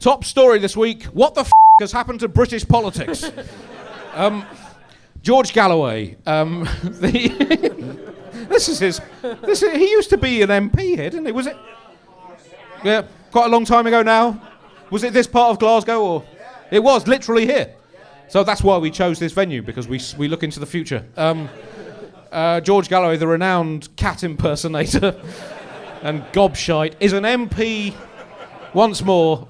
Top story this week. What the has happened to British politics? George Galloway. He used to be an MP here, didn't he? Was it? Yeah, quite a long time ago now. Was it this part of Glasgow or? It was literally here. So that's why we chose this venue, because we look into the future. George Galloway, the renowned cat impersonator and gobshite, is an MP once more.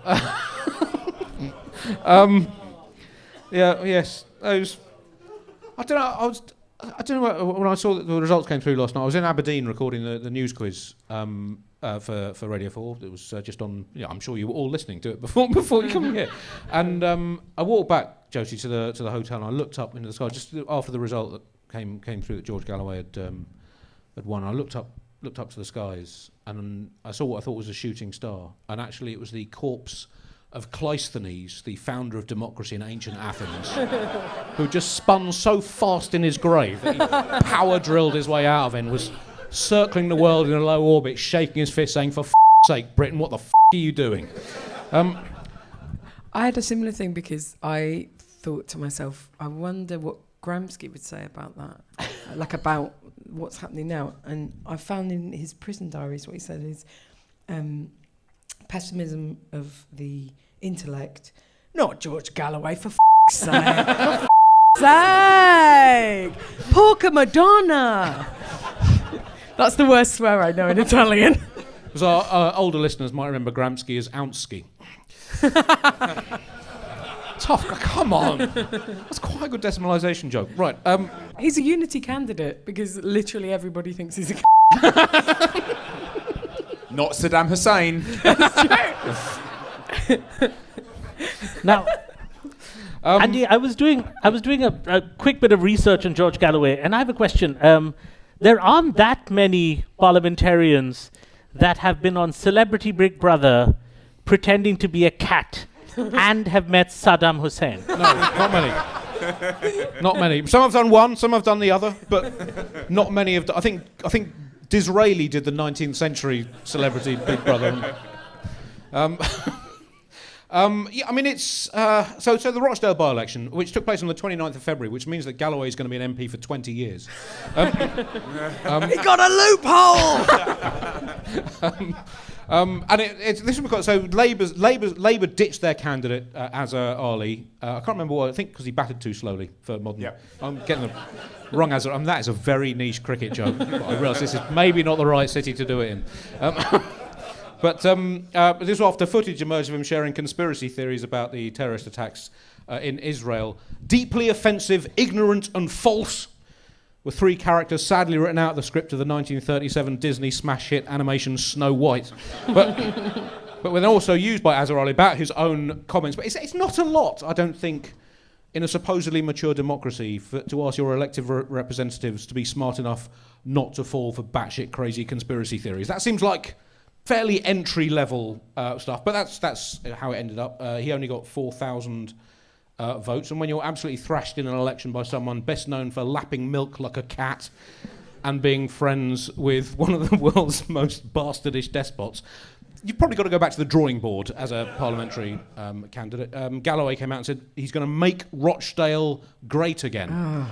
Yes. I don't know. When I saw that the results came through last night, I was in Aberdeen recording the news quiz for Radio 4. It was just on. Yeah, I'm sure you were all listening to it before you come here. And I walked back, Josie, to the hotel, and I looked up into the sky just after the result that came through that George Galloway had won. I looked up to the skies, and I saw what I thought was a shooting star, and actually it was the corpse of Cleisthenes, the founder of democracy in ancient Athens, who just spun so fast in his grave that he power drilled his way out of it and was circling the world in a low orbit, shaking his fist, saying, "For f***'s sake, Britain, what the f*** are you doing?" I had a similar thing because I thought to myself, I wonder what Gramsci would say about that, like about what's happening now. And I found in his prison diaries what he said is pessimism of the intellect, not George Galloway, for f***'s sake. For f***'s sake! Porca Madonna! That's the worst swear I know in Italian. Because our older listeners might remember Gramsci as Ounsky. Tough, come on. That's quite a good decimalisation joke. Right. He's a unity candidate because literally everybody thinks he's a Not Saddam Hussein. That's true. Now, Andy, I was doing a quick bit of research on George Galloway, and I have a question. There aren't that many parliamentarians that have been on Celebrity Big Brother pretending to be a cat and have met Saddam Hussein. No, not many. Not many. Some have done one, some have done the other, but not many have done. I think Disraeli did the 19th century Celebrity Big Brother. Yeah, I mean, it's so the Rochdale by-election, which took place on the 29th of February, which means that Galloway is going to be an MP for 20 years. He got a loophole. And this is because Labour ditched their candidate Azhar Ali. I can't remember what. I think because he batted too slowly for modern. Yep. I'm getting the wrong Azhar. That is a very niche cricket joke. But I realise this is maybe not the right city to do it in. But this was after footage emerged of him sharing conspiracy theories about the terrorist attacks in Israel. Deeply offensive, ignorant and false were three characters sadly written out of the script of the 1937 Disney smash hit animation Snow White. But were then also used by Azhar Ali about his own comments. But it's not a lot, I don't think, in a supposedly mature democracy to ask your elected representatives to be smart enough not to fall for batshit crazy conspiracy theories. That seems like fairly entry-level stuff, but that's how it ended up. He only got 4,000 votes, and when you're absolutely thrashed in an election by someone best known for lapping milk like a cat and being friends with one of the world's most bastardish despots, you've probably got to go back to the drawing board as a parliamentary candidate. Galloway came out and said he's going to make Rochdale great again.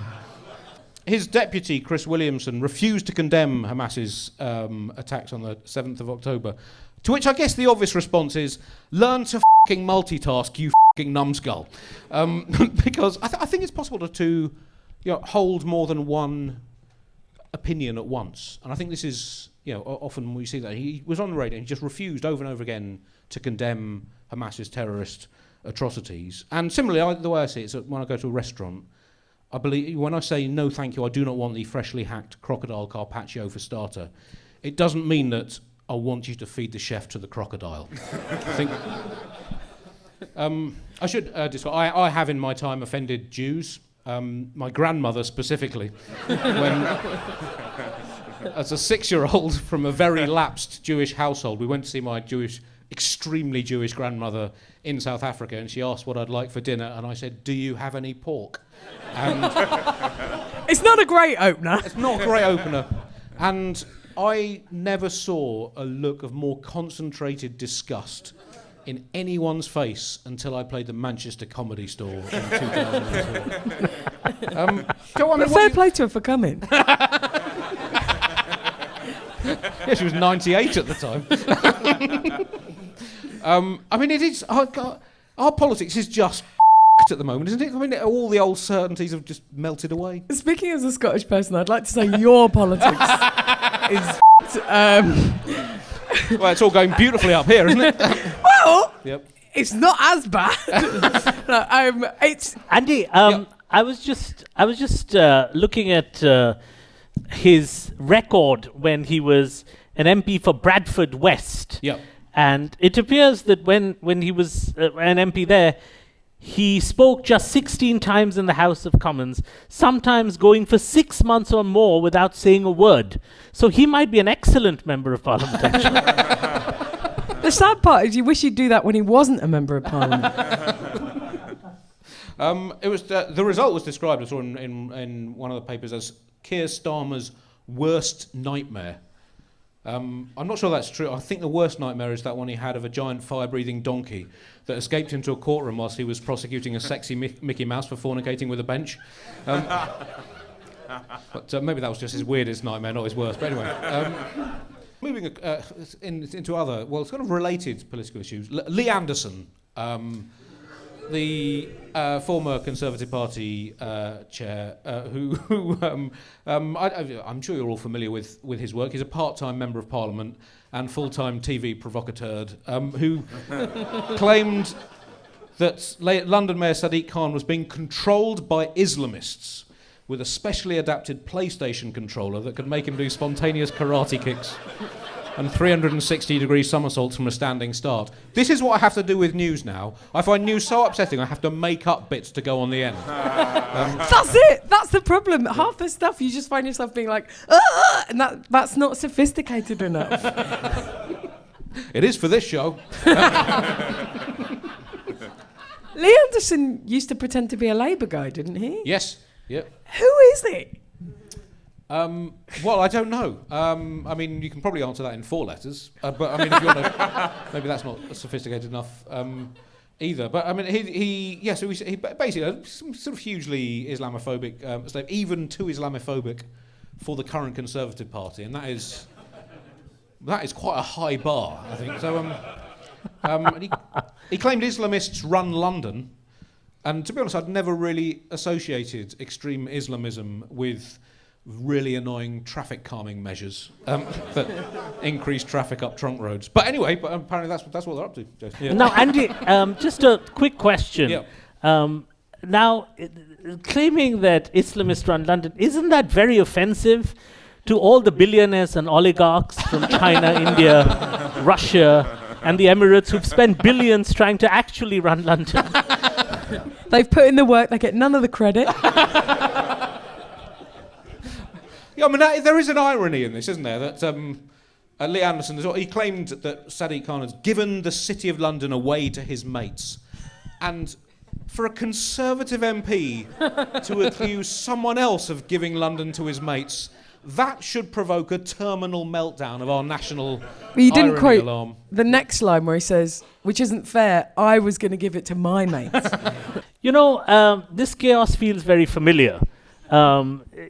His deputy, Chris Williamson, refused to condemn Hamas's attacks on the 7th of October, to which I guess the obvious response is, learn to f***ing multitask, you f***ing numbskull. Because I think it's possible to hold more than one opinion at once. And I think this is, often we see that. He was on the radio and he just refused over and over again to condemn Hamas's terrorist atrocities. And similarly, the way I see it is that when I go to a restaurant, I believe when I say no thank you, I do not want the freshly hacked crocodile carpaccio for starter, it doesn't mean that I want you to feed the chef to the crocodile. I think I should describe. I have in my time offended Jews, my grandmother specifically, when as a 6-year-old from a very lapsed Jewish household, we went to see my extremely Jewish grandmother in South Africa, and she asked what I'd like for dinner, and I said, "Do you have any pork?" And It's not a great opener. It's not a great opener. And I never saw a look of more concentrated disgust in anyone's face until I played the Manchester Comedy Store in 2002. Go on, But fair play to her for coming. Yeah, she was 98 at the time. I mean, it is. Our politics is just at the moment, isn't it? I mean, all the old certainties have just melted away. Speaking as a Scottish person, I'd like to say your politics is. Well, it's all going beautifully up here, isn't it? Well, Yep. it's not as bad. No, it's. Andy, I was just looking at his record when he was an MP for Bradford West. Yep. And it appears that when he was an MP there, he spoke just 16 times in the House of Commons, sometimes going for 6 months or more without saying a word. So he might be an excellent member of Parliament, actually. The sad part is you wish he'd do that when he wasn't a member of Parliament. It was the result was described, I saw in one of the papers, as Keir Starmer's worst nightmare. I'm not sure that's true. I think the worst nightmare is that one he had of a giant fire-breathing donkey that escaped into a courtroom whilst he was prosecuting a sexy Mickey Mouse for fornicating with a bench. But maybe that was just his weirdest nightmare, not his worst. But anyway, moving into other, well, it's kind of related political issues. Lee Anderson, the former Conservative Party chair, I'm sure you're all familiar with his work. He's a part-time member of Parliament and full-time TV provocateur who claimed that London Mayor Sadiq Khan was being controlled by Islamists with a specially adapted PlayStation controller that could make him do spontaneous karate kicks and 360-degree somersaults from a standing start. This is what I have to do with news now. I find news so upsetting I have to make up bits to go on the end. That's it. That's the problem. Half the stuff you just find yourself being like, ah! And that's not sophisticated enough. It is for this show. Lee Anderson used to pretend to be a Labour guy, didn't he? Yes. Yep. Who is he? Well, I don't know. I mean, you can probably answer that in 4 letters. But I mean, if you want to, maybe that's not sophisticated enough either. But I mean, he basically some sort of hugely Islamophobic statement, even too Islamophobic for the current Conservative Party, and that is quite a high bar, I think. So, and he claimed Islamists run London, and to be honest, I'd never really associated extreme Islamism with really annoying traffic calming measures that increase traffic up trunk roads. But anyway, apparently that's what they're up to, Jason. Yeah. Now, Andy, just a quick question. Yeah. Now, claiming that Islamists run London, isn't that very offensive to all the billionaires and oligarchs from China, India, Russia, and the Emirates who've spent billions trying to actually run London? They've put in the work, they get none of the credit. Yeah, I mean, there is an irony in this, isn't there? That Lee Anderson, he claimed that Sadiq Khan has given the City of London away to his mates. And for a Conservative MP to accuse someone else of giving London to his mates, that should provoke a terminal meltdown of our national You didn't quote alarm. the next line where he says, which isn't fair, I was going to give it to my mates. You know, this chaos feels very familiar.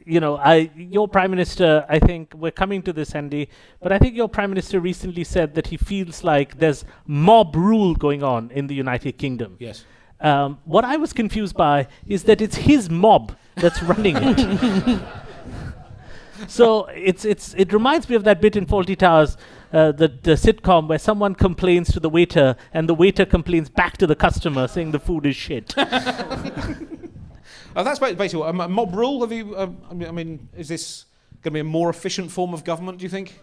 Your Prime Minister, I think, we're coming to this, Andy, but I think your Prime Minister recently said that he feels like there's mob rule going on in the United Kingdom. Yes. What I was confused by is that it's his mob that's running it. So it reminds me of that bit in Fawlty Towers, the sitcom where someone complains to the waiter and the waiter complains back to the customer saying the food is shit. That's basically what mob rule. Have you? I mean, is this going to be a more efficient form of government? Do you think?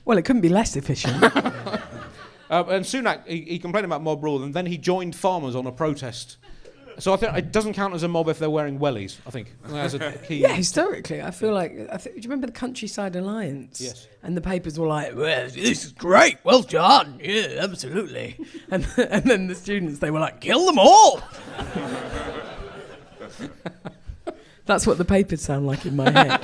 Well, it couldn't be less efficient. And Sunak, he complained about mob rule, and then he joined farmers on a protest. So I think it doesn't count as a mob if they're wearing wellies. I think that's a key. Yeah, historically, I feel like. Do you remember the Countryside Alliance? Yes. And the papers were like, well, "This is great, well done, yeah, absolutely." And then the students, they were like, "Kill them all." That's what the papers sound like in my head.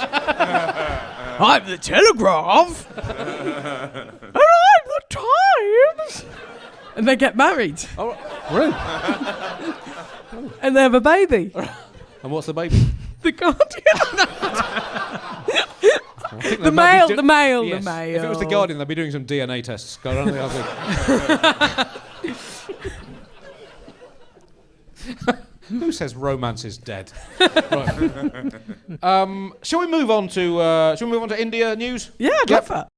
I'm the Telegraph. And I'm the Times. And they get married. Oh, really? And they have a baby. And what's the baby? The Guardian. I think The they might male, be the male, Yes. the male. If it was the Guardian, they'd be doing some DNA tests. I don't think Who says romance is dead? Right. Shall we move on to India news? Yeah, I'd love that.